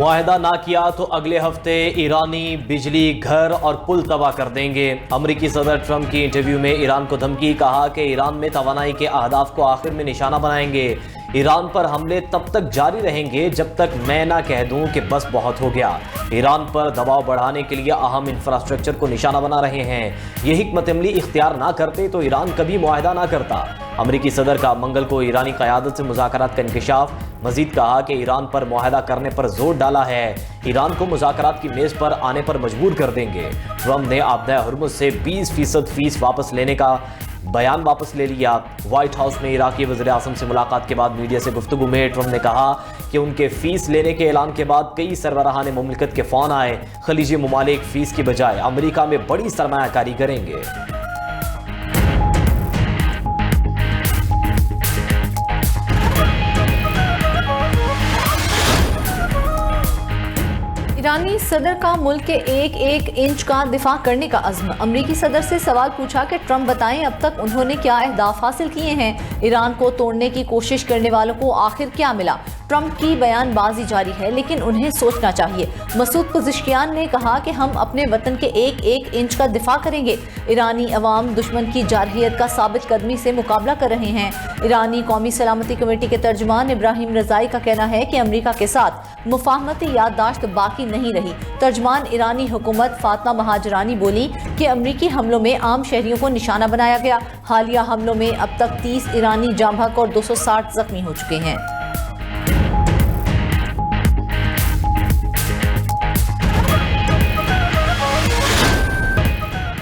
معاہدہ نہ کیا تو اگلے ہفتے ایرانی بجلی، گھر اور پل تباہ کر دیں گے۔ امریکی صدر ٹرمپ کی انٹرویو میں ایران کو دھمکی، کہا کہ ایران میں توانائی کے اہداف کو آخر میں نشانہ بنائیں گے۔ ایران پر حملے تب تک جاری رہیں گے جب تک میں نہ کہہ دوں کہ بس بہت ہو گیا۔ ایران پر دباؤ بڑھانے کے لیے اہم انفراسٹرکچر کو نشانہ بنا رہے ہیں۔ یہ حکمت عملی اختیار نہ کرتے تو ایران کبھی معاہدہ نہ کرتا۔ امریکی صدر کا منگل کو ایرانی قیادت سے مذاکرات کا انکشاف۔ مزید کہا کہ ایران پر معاہدہ کرنے پر زور ڈالا ہے، ایران کو مذاکرات کی میز پر آنے پر مجبور کر دیں گے۔ ٹرمپ نے آبدہ ہرمز سے 20% فیس واپس لینے کا بیان واپس لے لیا۔ وائٹ ہاؤس میں عراقی وزیر اعظم سے ملاقات کے بعد میڈیا سے گفتگو میں ٹرمپ نے کہا کہ ان کے فیس لینے کے اعلان کے بعد کئی سربراہان مملکت کے فون آئے۔ خلیجی ممالک فیس کی بجائے امریکہ میں بڑی سرمایہ کاری کریں گے۔ ایرانی صدر کا ملک کے ایک ایک انچ کا دفاع کرنے کا عزم۔ امریکی صدر سے سوال پوچھا کہ ٹرمپ بتائیں اب تک انہوں نے کیا اہداف حاصل کیے ہیں، ایران کو توڑنے کی کوشش کرنے والوں کو آخر کیا ملا۔ ٹرمپ کی بیان بازی جاری ہے لیکن انہیں سوچنا چاہیے۔ مسعود پزشکیان نے کہا کہ ہم اپنے وطن کے ایک ایک انچ کا دفاع کریں گے۔ ایرانی عوام دشمن کی جارحیت کا ثابت قدمی سے مقابلہ کر رہے ہیں۔ ایرانی قومی سلامتی کمیٹی کے ترجمان ابراہیم رضائی کا کہنا ہے کہ امریکہ کے ساتھ مفاہمتی یادداشت باقی نہیں رہی۔ ترجمان ایرانی حکومت فاطمہ مہاجرانی بولی کہ امریکی حملوں میں عام شہریوں کو نشانہ بنایا گیا۔ حالیہ حملوں میں اب تک 30 ایرانی جاں بحق اور 260 زخمی ہو چکے ہیں۔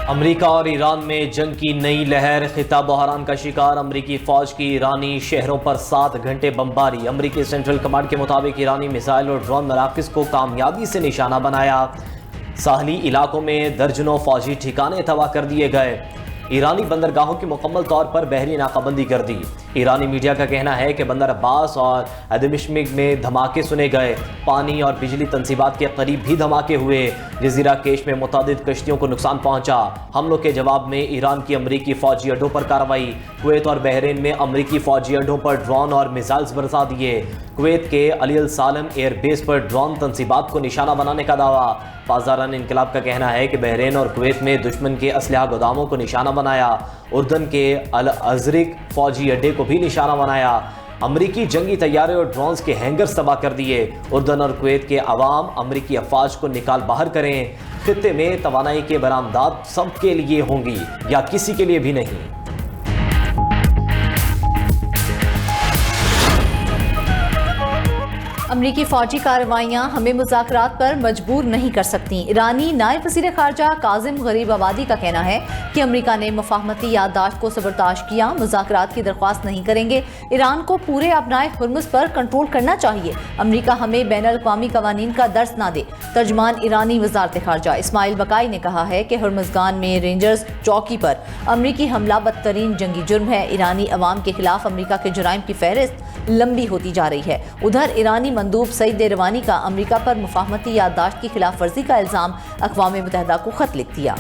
امریکہ اور ایران میں جنگ کی نئی لہر، خطہ بحران کا شکار۔ امریکی فوج کی ایرانی شہروں پر 7 گھنٹے بمباری۔ امریکی سینٹرل کمانڈ کے مطابق ایرانی میزائل اور ڈرون مراکز کو کامیابی سے نشانہ بنایا۔ ساحلی علاقوں میں درجنوں فوجی ٹھکانے تباہ کر دیے گئے۔ ایرانی بندرگاہوں کی مکمل طور پر بحری ناکہ بندی کر دی۔ ایرانی میڈیا کا کہنا ہے کہ بندر عباس اور ادمشمک میں دھماکے سنے گئے۔ پانی اور بجلی تنصیبات کے قریب بھی دھماکے ہوئے۔ جزیرہ کیش میں متعدد کشتیوں کو نقصان پہنچا۔ حملوں کے جواب میں ایران کی امریکی فوجی اڈوں پر کارروائی۔ کویت اور بحرین میں امریکی فوجی اڈوں پر ڈرون اور میزائلز برسا دیے۔ کویت کے علی السالم ایئر بیس پر ڈرون تنصیبات کو نشانہ بنانے کا دعویٰ۔ پاسداران انقلاب کا کہنا ہے کہ بحرین اور کویت میں دشمن کے اسلحہ گوداموں کو نشانہ بنایا۔ اردن کے الازرق فوجی اڈے کو بھی نشانہ بنایا۔ امریکی جنگی طیارے اور ڈرونز کے ہینگرز تباہ کر دیے۔ اردن اور کویت کے عوام امریکی افواج کو نکال باہر کریں۔ خطے میں توانائی کے برآمدات سب کے لیے ہوں گی یا کسی کے لیے بھی نہیں۔ امریکی فوجی کارروائیاں ہمیں مذاکرات پر مجبور نہیں کر سکتیں۔ ایرانی نائب وزیر خارجہ کاظم غریب آبادی کا کہنا ہے کہ امریکہ نے مفاہمتی یادداشت کو سبرداشت کیا، مذاکرات کی درخواست نہیں کریں گے۔ ایران کو پورے آبنائے ہرمز پر کنٹرول کرنا چاہیے۔ امریکہ ہمیں بین الاقوامی قوانین کا درس نہ دے۔ ترجمان ایرانی وزارت خارجہ اسماعیل بقائی نے کہا ہے کہ ہرمزگان میں رینجرز چوکی پر امریکی حملہ بدترین جنگی جرم ہے۔ ایرانی عوام کے خلاف امریکہ کے جرائم کی فہرست لمبی ہوتی جا رہی ہے۔ ادھر ایرانی مندوب سعید ایروانی کا امریکہ پر مفاہمتی یادداشت کی خلاف ورزی کا الزام، اقوام متحدہ کو خط لکھ دیا۔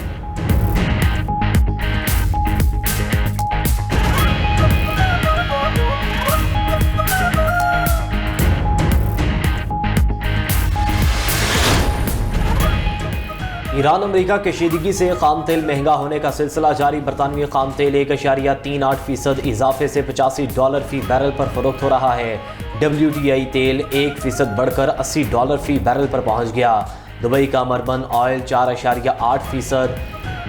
ایران امریکہ کشیدگی سے خام تیل مہنگا ہونے کا سلسلہ جاری۔ برطانوی خام تیل 1.38% اضافے سے $85 فی بیرل پر فروخت ہو رہا ہے۔ WTI تیل 1% بڑھ کر $80 فی بیرل پر پہنچ گیا۔ دبئی کا مربن آئل 4.8%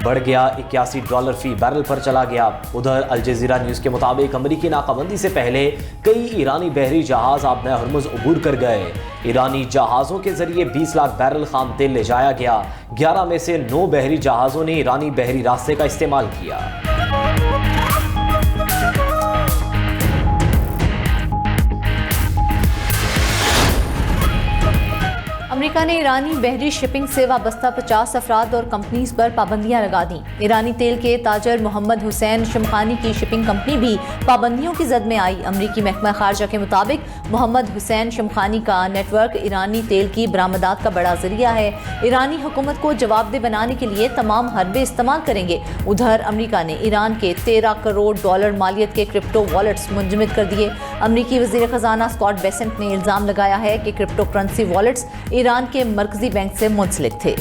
بڑھ گیا، $81 فی بیرل پر چلا گیا۔ ادھر الجزیرہ نیوز کے مطابق امریکی ناکہ بندی سے پہلے کئی ایرانی بحری جہاز آبنۂ ہرمز عبور کر گئے۔ ایرانی جہازوں کے ذریعے 20 لاکھ بیرل خام تیل لے جایا گیا۔ 11 میں سے 9 بحری جہازوں نے ایرانی بحری راستے کا استعمال کیا۔ امریکہ امریکہ نے ایرانی بحری شپنگ سے وابستہ 50 افراد اور کمپنیز پر پابندیاں لگا دیں۔ ایرانی تیل کے تاجر محمد حسین شمخانی کی شپنگ کمپنی بھی پابندیوں کی زد میں آئی۔ امریکی محکمہ خارجہ کے مطابق محمد حسین شمخانی کا نیٹ ورک ایرانی تیل کی برآمدات کا بڑا ذریعہ ہے۔ ایرانی حکومت کو جواب دہ بنانے کے لیے تمام حربے استعمال کریں گے۔ ادھر امریکہ نے ایران کے 13 کروڑ ڈالر مالیت کے کرپٹو والیٹس منجمد کر دیے۔ امریکی وزیر خزانہ اسکاٹ بیسنٹ نے الزام لگایا ہے کہ کرپٹو کرنسی والیٹس ایران کے مرکزی بینک سے منسلک تھے۔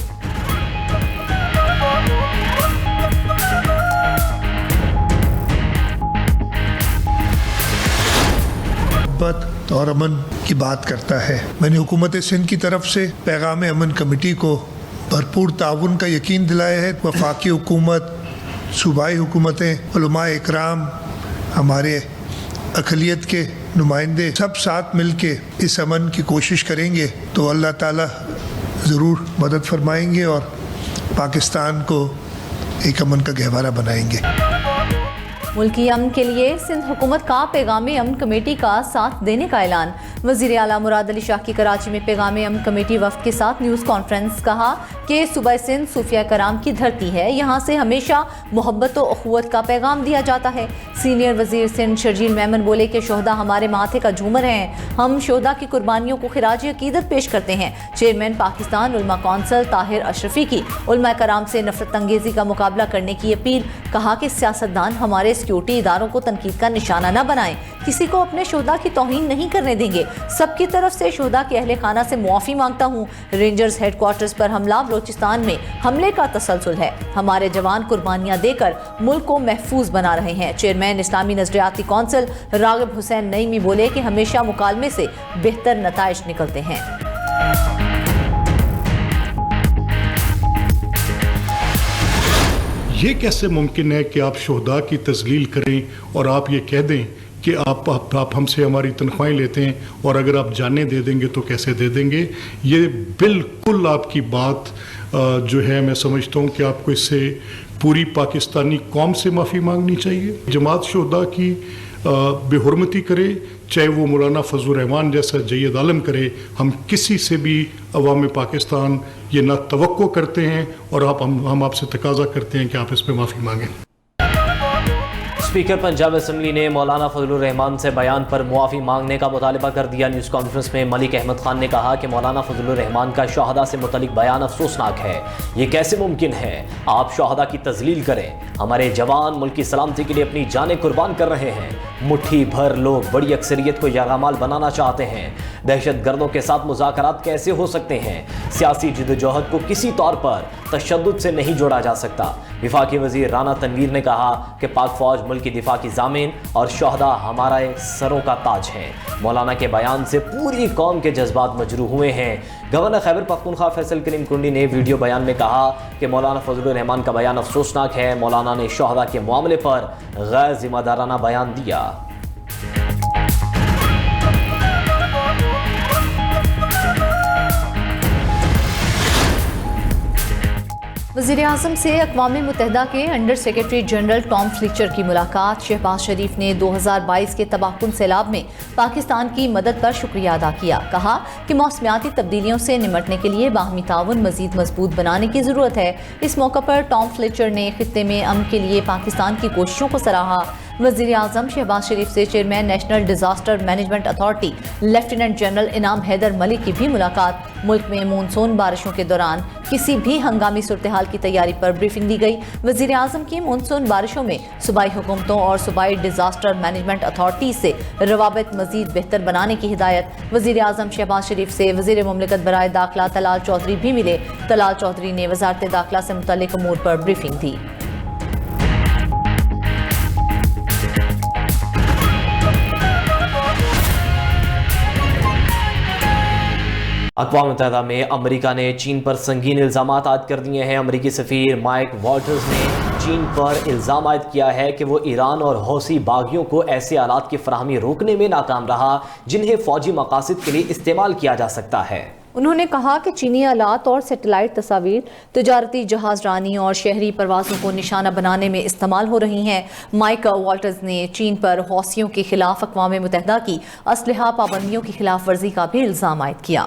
محبت اور امن کی بات کرتا ہے۔ میں نے حکومت سندھ کی طرف سے پیغام امن کمیٹی کو بھرپور تعاون کا یقین دلایا ہے۔ وفاقی حکومت، صوبائی حکومتیں، علماء اکرام، ہمارے اقلیت کے نمائندے سب ساتھ مل کے اس امن کی کوشش کریں گے تو اللہ تعالیٰ ضرور مدد فرمائیں گے اور پاکستان کو ایک امن کا گہوارہ بنائیں گے۔ ملکی امن کے لیے سندھ حکومت کا پیغام امن کمیٹی کا ساتھ دینے کا اعلان۔ وزیر اعلیٰ مراد علی شاہ کی کراچی میں پیغام امن کمیٹی وفد کے ساتھ نیوز کانفرنس۔ کہا کہ صوبہ سندھ صوفیہ کرام کی دھرتی ہے، یہاں سے ہمیشہ محبت و اخوت کا پیغام دیا جاتا ہے۔ سینئر وزیر سندھ شرجیل میمن بولے کہ شہداء ہمارے ماتھے کا جھومر ہیں، ہم شہداء کی قربانیوں کو خراج عقیدت پیش کرتے ہیں۔ چیئرمین پاکستان علماء کونسل طاہر اشرفی کی علماء کرام سے نفرت انگیزی کا مقابلہ کرنے کی اپیل۔ کہا کہ سیاستدان ہمارے سیکیورٹی اداروں کو تنقید کا نشانہ نہ بنائیں، کسی کو اپنے شہداء کی توہین نہیں کرنے دیں گے۔ سب کی طرف سے شہداء کے اہل خانہ سے معافی مانگتا ہوں۔ رینجرز ہیڈ کوارٹرز پر حملہ بلوچستان میں حملے کا تسلسل ہے، ہمارے جوان قربانیاں دے کر ملک کو محفوظ بنا رہے ہیں۔ چیئرمین اسلامی نظریاتی کونسل راغب حسین نعیمی بولے کہ ہمیشہ مکالمے سے بہتر نتائج نکلتے ہیں۔ یہ کیسے ممکن ہے کہ آپ شہداء کی تذلیل کریں اور آپ یہ کہہ دیں کہ آپ ہم سے ہماری تنخواہیں لیتے ہیں اور اگر آپ جانیں دے دیں گے تو کیسے دے دیں گے؟ یہ بالکل آپ کی بات جو ہے میں سمجھتا ہوں کہ آپ کو اس سے پوری پاکستانی قوم سے معافی مانگنی چاہیے۔ جماعت شہداء کی بے حرمتی کرے، چاہے وہ مولانا فضل الرحمان جیسا جید عالم کرے، ہم کسی سے بھی عوام پاکستان یہ نہ توقع کرتے ہیں اور ہم آپ سے تقاضا کرتے ہیں کہ آپ اس پہ معافی مانگیں۔ اسپیکر پنجاب اسمبلی نے مولانا فضل الرحمان سے بیان پر معافی مانگنے کا مطالبہ کر دیا۔ نیوز کانفرنس میں ملک احمد خان نے کہا کہ مولانا فضل الرحمان کا شہداء سے متعلق بیان افسوسناک ہے۔ یہ کیسے ممکن ہے؟ آپ شہداء کی تذلیل کریں، ہمارے جوان ملک کی سلامتی کے لیے اپنی جانیں قربان کر رہے ہیں۔ مٹھی بھر لوگ بڑی اکثریت کو یرغمال بنانا چاہتے ہیں۔ دہشت گردوں کے ساتھ مذاکرات کیسے ہو سکتے ہیں؟ سیاسی جدوجہد کو کسی طور پر تشدد سے نہیں جوڑا جا سکتا۔ وفاقی وزیر رانا تنویر نے کہا کہ پاک فوج ملک کی دفاع کی ضامن اور شہداء ہمارے سروں کا تاج ہیں۔ مولانا کے بیان سے پوری قوم کے جذبات مجروح ہوئے ہیں۔ گورنر خیبر پختونخوا فیصل کریم کنڈی نے ویڈیو بیان میں کہا کہ مولانا فضل الرحمان کا بیان افسوسناک ہے۔ مولانا نے شہداء کے معاملے پر غیر ذمہ دارانہ بیان دیا۔ وزیر اعظم سے اقوام متحدہ کے under secretary general Tom Fletcher کی ملاقات۔ شہباز شریف نے 2022 کے تباہ کن سیلاب میں پاکستان کی مدد پر شکریہ ادا کیا۔ کہا کہ موسمیاتی تبدیلیوں سے نمٹنے کے لیے باہمی تعاون مزید مضبوط بنانے کی ضرورت ہے۔ اس موقع پر ٹام فلیچر نے خطے میں امن کے لیے پاکستان کی کوششوں کو سراہا۔ وزیر اعظم شہباز شریف سے chairman national disaster management authority lieutenant general انعام حیدر ملک کی بھی ملاقات۔ ملک میں مونسون بارشوں کے دوران کسی بھی ہنگامی صورتحال کی تیاری پر بریفنگ دی گئی۔ وزیر اعظم کی مونسون بارشوں میں صوبائی حکومتوں اور صوبائی ڈیزاسٹر مینجمنٹ اتھارٹی سے روابط مزید بہتر بنانے کی ہدایت۔ وزیر اعظم شہباز شریف سے وزیر مملکت برائے داخلہ طلال چودھری بھی ملے۔ طلال چودھری نے وزارت داخلہ سے متعلق امور پر بریفنگ دی۔ اقوام متحدہ میں امریکہ نے چین پر سنگین الزامات عائد کر دیے ہیں۔ امریکی سفیر مائک والٹرز نے چین پر الزام عائد کیا ہے کہ وہ ایران اور حوثی باغیوں کو ایسے آلات کی فراہمی روکنے میں ناکام رہا جنہیں فوجی مقاصد کے لیے استعمال کیا جا سکتا ہے۔ انہوں نے کہا کہ چینی آلات اور سیٹلائٹ تصاویر تجارتی جہاز رانی اور شہری پروازوں کو نشانہ بنانے میں استعمال ہو رہی ہیں۔ مائک والٹرز نے چین پر حوثیوں کے خلاف اقوام متحدہ کی اسلحہ پابندیوں کی خلاف ورزی کا بھی الزام عائد کیا۔